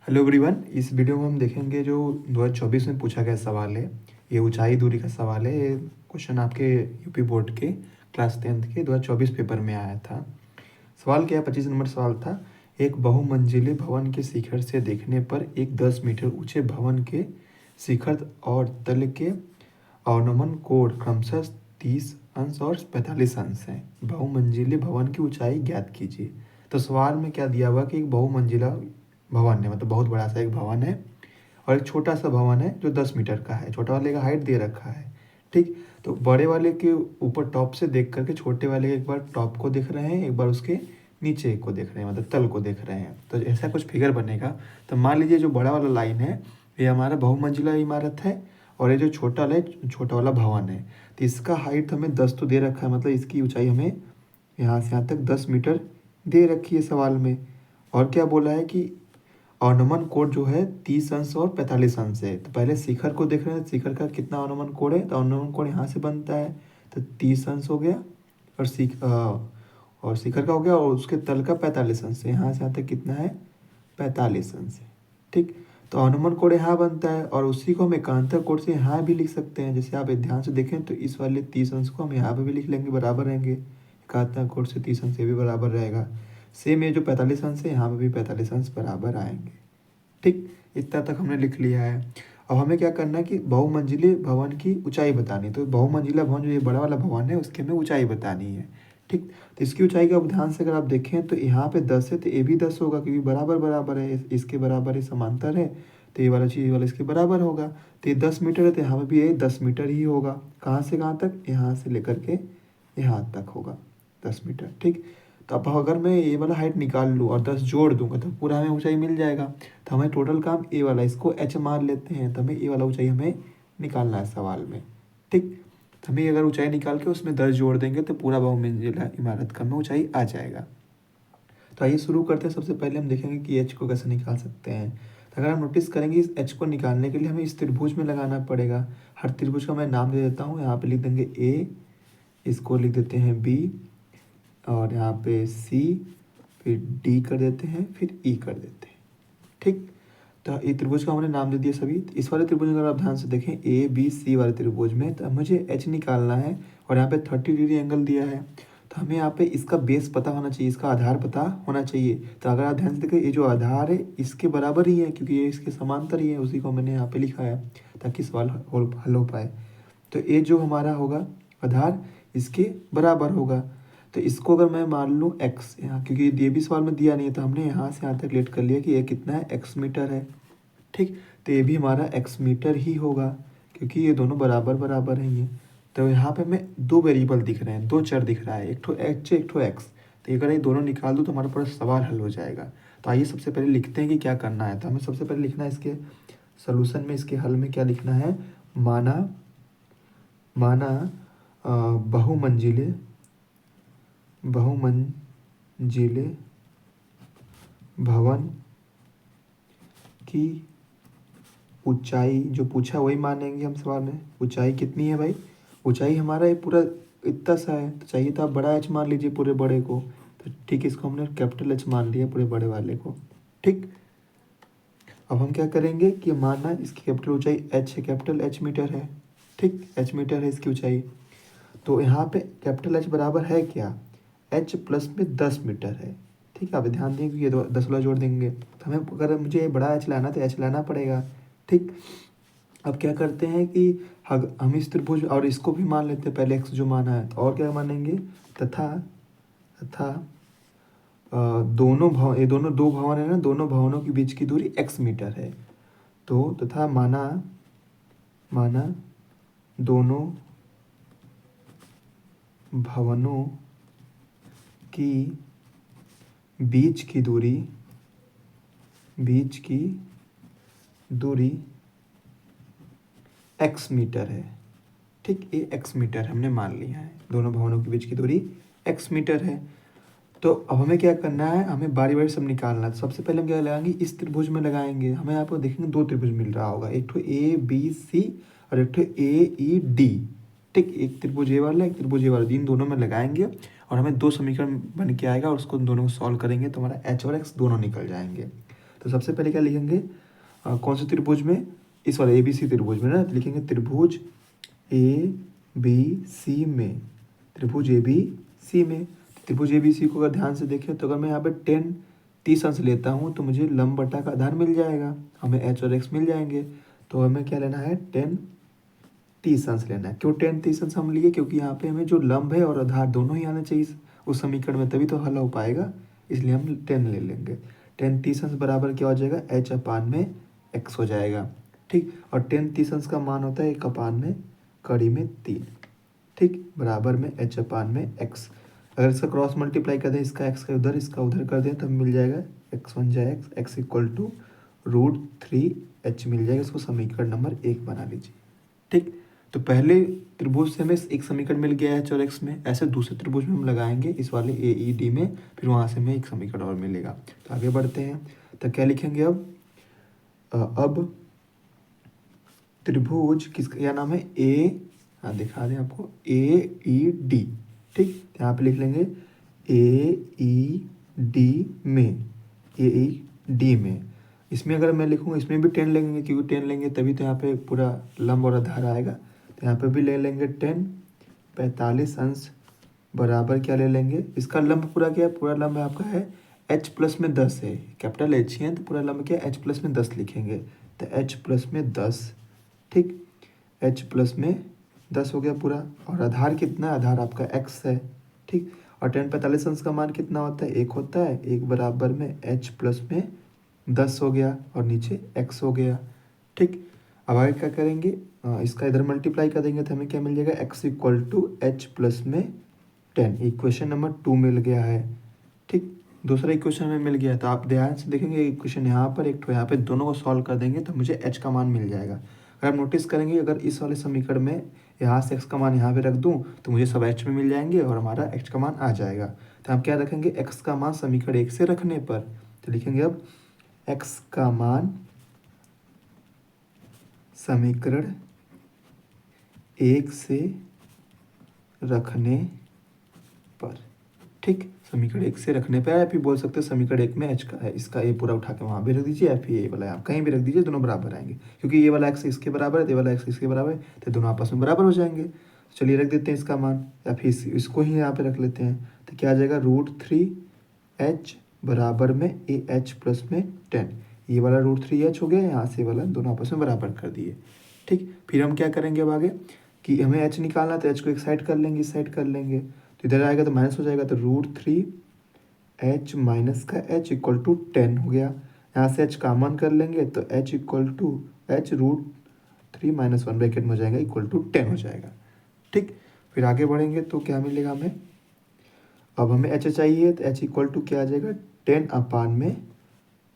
Hello everyone. इस video में हम देखेंगे जो 2024 में पूछा गया सवाल है। ये ऊंचाई दूरी का सवाल है। ये क्वेश्चन आपके यूपी बोर्ड के क्लास 10th के 2024 पेपर में आया था। सवाल क्या है, 25 नंबर सवाल था। एक बहुमंजिले भवन के शिखर से देखने पर एक 10 मीटर ऊंचे भवन के शिखर और तल के अवनमन कोण क्रमशः 30 अंश और 45 अंश है। बहुमंजिले भवन की ऊंचाई ज्ञात कीजिए। तो सवाल में क्या दिया हुआ कि एक बहुमंजिला भवन है, मतलब बहुत बड़ा सा एक भवन है, और एक छोटा सा भवन है जो 10 मीटर का है। छोटा वाले का हाइट दे रखा है, ठीक। तो बड़े वाले के ऊपर टॉप से देख करके छोटे वाले एक बार टॉप को देख रहे हैं, एक बार उसके नीचे को देख रहे हैं, मतलब तल को देख रहे हैं। तो ऐसा कुछ फिगर बनेगा। तो मान लीजिए जो बड़ा वाला लाइन है ये हमारा बहुमंजिला इमारत है, और ये जो छोटा वाला भवन है। तो इसका हाइट हमें 10 तो दे रखा है, मतलब इसकी ऊंचाई हमें यहाँ से यहाँ तक 10 मीटर दे रखी है सवाल में। और क्या बोला है कि अनुमान कोण जो है 30 अंश और 45 अंश है। तो पहले शिखर को देख रहे हैं, शिखर का कितना अनुमान कोण है। तो अनुमान कोण यहाँ से बनता है, तो 30 अंश हो गया, और शिखर का हो गया, और उसके तल का 45 अंश है। यहाँ से यहाँ तक कितना है, 45 अंश है, ठीक। तो अनुमान कोण यहाँ बनता है, और उसी को हम एकांतर कोण से यहाँ भी लिख सकते हैं। जैसे आप ध्यान से देखें तो इस वाले 30 अंश को हम यहाँ पे भी लिख लेंगे, बराबर रहेंगे। एकांतर कोण से 30 अंश ये भी बराबर रहेगा। सेम ये जो 45 अंश है यहाँ पे भी 45 अंश बराबर आएंगे, ठीक। इतना तक हमने लिख लिया है। अब हमें क्या करना है कि बहुमंजिले भवन की ऊंचाई बतानी है। तो बहुमंजिला भवन जो ये बड़ा वाला भवन है उसकी हमें ऊंचाई बतानी है, ठीक। तो इसकी ऊंचाई का ध्यान से अगर आप देखें तो यहाँ पे 10 है, तो ये भी 10 होगा, क्योंकि बराबर बराबर है, इसके बराबर है, समांतर है। तो ये वाला चीज़ वाला इसके बराबर होगा। तो ये 10 मीटर है, तो यहाँ पे भी ये 10 मीटर ही होगा। कहाँ से कहाँ तक, यहाँ से लेकर के यहाँ तक होगा 10 मीटर, ठीक। तो अब अगर मैं ये वाला हाइट निकाल लूँ और 10 जोड़ दूंगा तो पूरा हमें ऊंचाई मिल जाएगा। तो हमें टोटल काम ए वाला, इसको एच मान लेते हैं, तो हमें ए वाला ऊंचाई हमें निकालना है सवाल में, ठीक। तो हमें अगर ऊंचाई निकाल के उसमें 10 जोड़ देंगे तो पूरा बहुमंजिला इमारत का हमें ऊंचाई आ जाएगा। तो आइए शुरू करते हैं। सबसे पहले हम देखेंगे कि एच को कैसे निकाल सकते हैं। तो अगर हम नोटिस करेंगे इस एच को निकालने के लिए हमें इस त्रिभुज में लगाना पड़ेगा। हर त्रिभुज का मैं नाम दे देता हूँ। यहाँ पे लिख देंगे ए, इसको लिख देते हैं बी, और यहाँ पे सी, फिर डी कर देते हैं, फिर ई कर देते हैं, ठीक। तो ये त्रिभुज का हमने नाम दे दिया सभी। इस वाले त्रिभुज में अगर आप ध्यान से देखें ए बी सी वाले त्रिभुज में, तो मुझे एच निकालना है, और यहाँ पे 30 डिग्री एंगल दिया है। तो हमें यहाँ पे इसका बेस पता होना चाहिए, इसका आधार पता होना चाहिए। तो अगर आप ध्यान से देखें ये जो आधार है इसके बराबर ही है, क्योंकि ये इसके समांतर ही है, उसी को मैंने यहाँ पे लिखा है ताकि सवाल हल हो पाए। तो ये जो हमारा होगा आधार इसके बराबर होगा। तो इसको अगर मैं मान लूँ x यहाँ, क्योंकि ये भी सवाल में दिया नहीं है, तो हमने यहाँ से यहाँ तक लेट कर लिया कि ये कितना है, x मीटर है, ठीक। तो ये भी हमारा x मीटर ही होगा, क्योंकि ये दोनों बराबर बराबर हैं ये। तो यहाँ पे हमें दो वेरिएबल दिख रहे हैं, दो चर दिख रहा है, एक ठो h एक ठो x। तो अगर ये दोनों निकाल दूँ तो हमारा पूरा सवाल हल हो जाएगा। तो आइए सबसे पहले लिखते हैं कि क्या करना है। तो हमें सबसे पहले लिखना है इसके सोल्यूशन में, इसके हल में क्या लिखना है। माना बहुमंजिले भवन की ऊंचाई जो पूछा वही मानेंगे हम सवाल में। ऊंचाई कितनी है भाई, ऊंचाई हमारा ये पूरा इतना सा है, तो चाहिए तो आप बड़ा एच मान लीजिए पूरे बड़े को। तो ठीक, इसको हमने कैपिटल एच मान लिया पूरे बड़े वाले को, ठीक। अब हम क्या करेंगे कि मानना इसकी कैपिटल ऊंचाई एच है, कैपिटल एच मीटर है, ठीक। एच मीटर है इसकी ऊंचाई। तो यहाँ पे कैपिटल एच बराबर है क्या, एच प्लस में 10 मीटर है, ठीक है। आप ध्यान देंगे ये 10 वाला जोड़ देंगे तो हमें, अगर मुझे बड़ा एच लाना तो एच लाना पड़ेगा, ठीक। अब क्या करते हैं कि हम इस त्रिभुज और इसको भी मान लेते हैं पहले, एक्स जो माना है, तो और क्या मानेंगे, तथा ये दोनों दो भवन है ना, दोनों भवनों के बीच की दूरी x मीटर है। तो तथा माना दोनों भवनों की बीच की दूरी x मीटर है, ठीक। ये x मीटर हमने मान लिया है, दोनों भवनों के बीच की दूरी x मीटर है। तो अब हमें क्या करना है, हमें बारी बारी सब निकालना है। तो सबसे पहले हम क्या लगाएंगे, इस त्रिभुज में लगाएंगे। हमें यहाँ पर देखेंगे दो त्रिभुज मिल रहा होगा, एक ठो ए बी सी और एक ठो ए ई डी, ठीक। एक त्रिभुज ए वाला, एक त्रिभुज ए वाला, इन दोनों में लगाएंगे और हमें दो समीकरण बन के आएगा, और उसको दोनों को सॉल्व करेंगे तो हमारा एच और एक्स दोनों निकल जाएंगे। तो सबसे पहले क्या लिखेंगे, कौन से त्रिभुज में, इस वाले ABC त्रिभुज में ना, तो लिखेंगे त्रिभुज ABC में, त्रिभुज ABC में। त्रिभुज ABC को अगर ध्यान से देखें तो अगर मैं यहाँ पे 10 30 अंश लेता हूँ तो मुझे लंब बटा का आधार मिल जाएगा, हमें H और X मिल जाएंगे। तो हमें क्या लेना है, 10 30 अंश लेना है। क्यों 10 30 अंश हम लिए, क्योंकि यहाँ पे हमें जो लंब है और आधार दोनों ही आना चाहिए उस समीकरण में, तभी तो हल हो पाएगा, इसलिए हम 10 ले लेंगे। 10 30 अंश बराबर क्या हो जाएगा, H/X हो जाएगा। ठीक, और 10 30 अंश का मान होता है 1/3, ठीक, बराबर में H/X। अगर इसका क्रॉस मल्टीप्लाई कर दें, इसका x का उधर इसका उधर कर दें, तब मिल जाएगा x1 जाए x = √3h मिल जाएगा। इसको समीकरण नंबर 1 बना लीजिए। ठीक, तो पहले त्रिभुज से हमें एक समीकरण मिल गया है H और X में, ऐसे दूसरे त्रिभुज में हम लगाएंगे इस वाले AED में, फिर वहाँ से हमें एक समीकरण और मिलेगा। तो आगे बढ़ते हैं, तो क्या लिखेंगे अब त्रिभुज किसका क्या नाम है, दिखा दें आपको, AED। ठीक, यहाँ पे लिख लेंगे AED में। इसमें अगर मैं लिखूँ, इसमें भी 10 लेंगे, क्योंकि 10 लेंगे तभी तो यहाँ पे पूरा लंब और आधार आएगा। तो यहाँ पे भी ले लेंगे 10 45 अंश बराबर क्या ले लेंगे, इसका लंब पूरा क्या है, पूरा लंब आपका है H प्लस में 10 है, कैपिटल H ही है, तो पूरा लंब क्या है H प्लस में 10 लिखेंगे। तो H प्लस में 10, ठीक, H प्लस में 10 हो गया पूरा। और आधार कितना है, आधार आपका X है। ठीक, और 10 45 अंश का मान कितना होता है, 1 होता है, 1 बराबर में H प्लस में 10 हो गया और नीचे X हो गया। ठीक, अब आगे क्या करेंगे, इसका इधर मल्टीप्लाई कर देंगे तो हमें क्या मिल जाएगा, X = H प्लस में 10। इक्वेशन नंबर 2 मिल गया है। ठीक, दूसरा इक्वेशन में मिल गया। तो आप ध्यान से देखेंगे, इक्वेशन यहाँ पर एक तो यहाँ पे, दोनों को सॉल्व कर देंगे तो मुझे H का मान मिल जाएगा। अगर आप नोटिस करेंगे, अगर इस वाले समीकरण में यहाँ से X का मान यहाँ पे रख दूँ तो मुझे सब H में मिल जाएंगे और हमारा X का मान आ जाएगा। तो हम क्या रखेंगे, X का मान समीकरण 1 से रखने पर, तो लिखेंगे अब X का मान समीकरण 1 से रखने पर। ठीक, समीकरण 1 से रखने पर, या फिर बोल सकते हैं समीकरण 1 में H का है, इसका ये पूरा उठा के वहाँ भी रख दीजिए, या फिर ये वाला आप कहीं भी रख दीजिए, दोनों बराबर आएंगे, क्योंकि ये वाला X इसके बराबर है, ये वाला X इसके बराबर है, तो दोनों आपस में बराबर हो जाएंगे। चलिए रख देते हैं इसका मान, या फिर इसको ही यहाँ पे रख लेते हैं। तो क्या आ जाएगा, √3h बराबर में AH प्लस में 10। ये वाला √3h हो गया, यहाँ से वाला दोनों आपस में बराबर कर दिए। ठीक, फिर हम क्या करेंगे अब आगे, कि हमें H निकालना, तो H को एक साइड कर लेंगे, इस साइड कर लेंगे, तो इधर आएगा तो माइनस हो जाएगा, तो √3h माइनस का H = 10 हो गया। यहाँ से H कॉमन कर लेंगे तो H √3 - 1 ब्रैकेट में हो जाएगा, =10 हो जाएगा। ठीक, फिर आगे बढ़ेंगे तो क्या मिलेगा हमें, अब हमें H चाहिए, तो H = क्या आ जाएगा, 10/में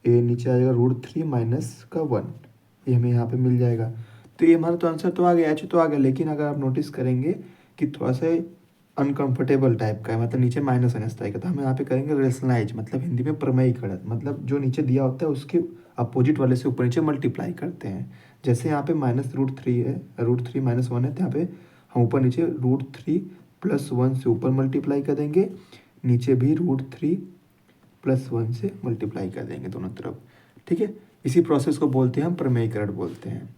ए नीचे आ जाएगा √3 - 1, ये हमें यहाँ पे मिल जाएगा। तो ये हमारा तो आंसर तो आ गया, H तो आ गया, लेकिन अगर आप नोटिस करेंगे कि थोड़ा सा अनकंफर्टेबल टाइप का है, मतलब नीचे माइनस आएगा, तो हम यहाँ पे करेंगे रेशनलाइज, मतलब हिंदी में प्रमेयीकरण, मतलब जो नीचे दिया होता है उसके अपोजिट वाले से ऊपर नीचे मल्टीप्लाई करते हैं। जैसे यहाँ पे -√3 है, √3 - 1 है, तो यहाँ पे हम ऊपर नीचे √3 + 1 से ऊपर मल्टीप्लाई कर देंगे, नीचे भी √3 + 1 से मल्टीप्लाई कर देंगे दोनों तरफ। ठीक है, इसी प्रोसेस को बोलते हैं हम प्रमेयीकरण बोलते हैं।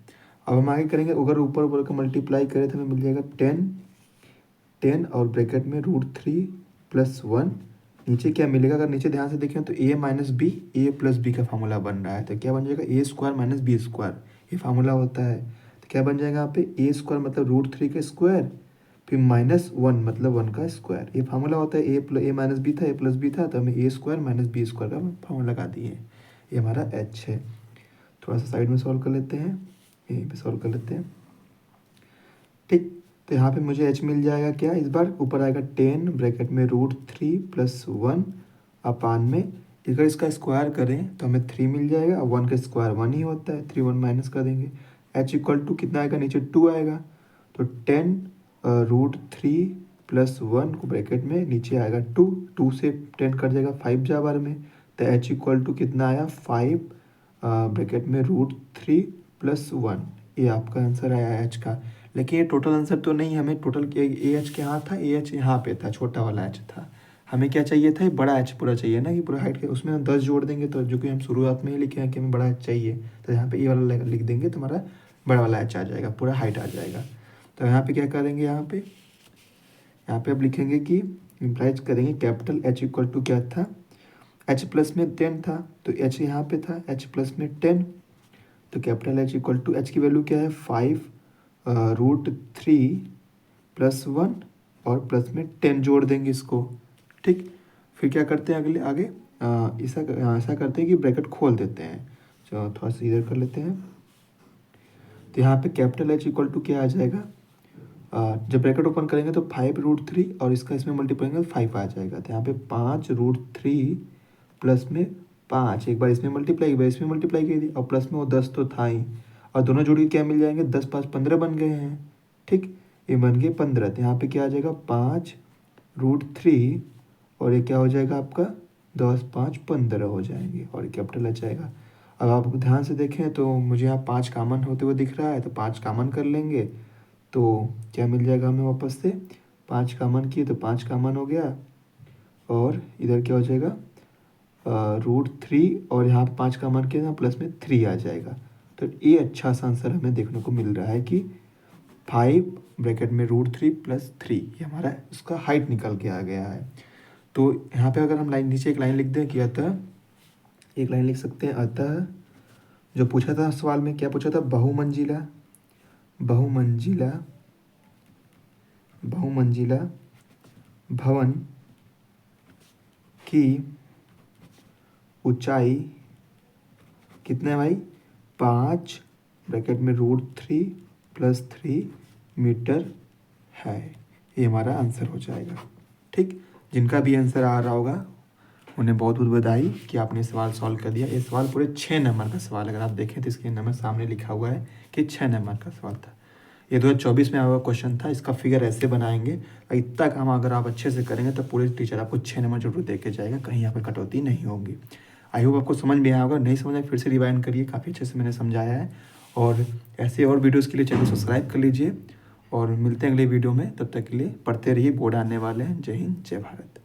अब हम आगे करेंगे, अगर ऊपर ऊपर का मल्टीप्लाई करें तो हमें मिल जाएगा 10 और ब्रैकेट में √3 + 1, नीचे क्या मिलेगा, अगर नीचे ध्यान से देखें तो a - b, a + b का फार्मूला बन रहा है, तो क्या बन जाएगा, a² - b², ये फार्मूला होता है। तो क्या बन जाएगा यहाँ पे, a² मतलब √3 का स्क्वायर, फिर -1 मतलब 1 का स्क्वायर, ये फार्मूला होता है। a - b था, a + b था, तो हमें a² - b² का फार्मूला लगा दिए, ये हमारा H है। थोड़ा सा साइड में सॉल्व कर लेते हैं, यहीं पे सॉल्व कर लेते हैं। ठीक, तो यहाँ पे मुझे H मिल जाएगा क्या, इस बार ऊपर आएगा 10 ब्रैकेट में √3 + 1 में, अगर इसका स्क्वायर करें तो हमें 3 मिल जाएगा, 1 का स्क्वायर 1 ही होता है, 3 1 माइनस कर देंगे। H = कितना आएगा, नीचे 2 आएगा, तो 10 √3 + 1 को ब्रैकेट में नीचे आएगा 2 से 10 कट जाएगा, 5 जा बार में, तो H = कितना आया, 5 ब्रैकेट में √3 + 1, ये आपका आंसर आया H का। लेकिन ये टोटल आंसर तो नहीं, हमें टोटल AH के यहाँ था, AH यहाँ पे था, छोटा वाला H था, हमें क्या चाहिए था, बड़ा एच पूरा चाहिए ना, कि पूरा हाइट के उसमें हम 10 जोड़ देंगे, तो जो कि हम शुरुआत में ही लिखे हैं कि हमें बड़ा एच चाहिए, तो यहाँ पे ये वाला लिख देंगे तो हमारा बड़ा वाला एच आ जाएगा, पूरा हाइट आ जाएगा। तो यहाँ पे क्या करेंगे, यहाँ पे अब लिखेंगे कि इम्प्लाइज करेंगे कैपिटल एच इक्वल टू क्या था, एच प्लस में 10 था, तो एच यहाँ पे था एच प्लस में 10, तो capital H equal to H की वैल्यू क्या है 5√3 + 1 और प्लस में 10 जोड़ देंगे इसको। ठीक, फिर क्या करते हैं आगे ऐसा करते हैं कि ब्रैकेट खोल देते हैं। चलो थोड़ा सा इधर कर लेते हैं। तो यहाँ पे कैपिटल एच इक्वल टू क्या आ जाएगा, जब ब्रैकेट ओपन करेंगे तो 5√3 और इसका इसमें मल्टीप्लाई करेंगे तो 5 आ जाएगा। तो यहाँ पे 5√3 प्लस में 5, एक बार इसमें मल्टीप्लाई, एक बार इसमें मल्टीप्लाई कर दी, और प्लस में वो 10 तो था ही, और दोनों जोड़ के क्या मिल जाएंगे, 10 5 15 बन गए हैं। ठीक, ये बन गए 15। तो यहाँ पे क्या आ जाएगा 5√3 और ये क्या हो जाएगा आपका 10 5 15 हो जाएंगे, और कैपिटल आ जाएगा। अब आप ध्यान से देखें तो मुझे यहाँ 5 कामन होते हुए दिख रहा है, तो 5 कामन कर लेंगे तो क्या मिल जाएगा हमें वापस से, 5 कामन किए तो 5 कामन हो गया, और इधर क्या हो जाएगा √3 और यहाँ 5 कामन किया ना प्लस में 3 आ जाएगा। तो ये अच्छा सा आंसर हमें देखने को मिल रहा है कि 5 ब्रैकेट में √3 + 3 ये हमारा उसका हाइट निकल के आ गया है। तो यहाँ पे अगर हम नीचे एक लाइन लिख दें कि अतः, एक लाइन लिख सकते हैं, अतः जो पूछा था सवाल में क्या पूछा था, बहुमंजिला भवन की ऊंचाई कितना है भाई, 5 ब्रैकेट में √3 + 3 मीटर है। ये हमारा आंसर हो जाएगा। ठीक, जिनका भी आंसर आ रहा होगा उन्हें बहुत बहुत बधाई कि आपने सवाल सॉल्व कर दिया। ये सवाल पूरे 6 नंबर का सवाल, अगर आप देखें तो इसके नंबर सामने लिखा हुआ है कि 6 नंबर का सवाल था। ये 2024 में आया हुआ क्वेश्चन था। इसका फिगर ऐसे बनाएंगे, इतना काम अगर आप अच्छे से करेंगे तो पूरे टीचर आपको 6 नंबर जरूर दे के जाएगा, कहीं यहाँ पर कटौती नहीं होगी। आई होप आपको समझ में आया होगा, नहीं समझ में फिर से रिवाइंड करिए, काफ़ी अच्छे से मैंने समझाया है। और ऐसे और वीडियोज़ के लिए चैनल सब्सक्राइब कर लीजिए, और मिलते हैं अगले वीडियो में। तब तक के लिए पढ़ते रहिए, बोर्ड आने वाले हैं। जय हिंद, जय भारत।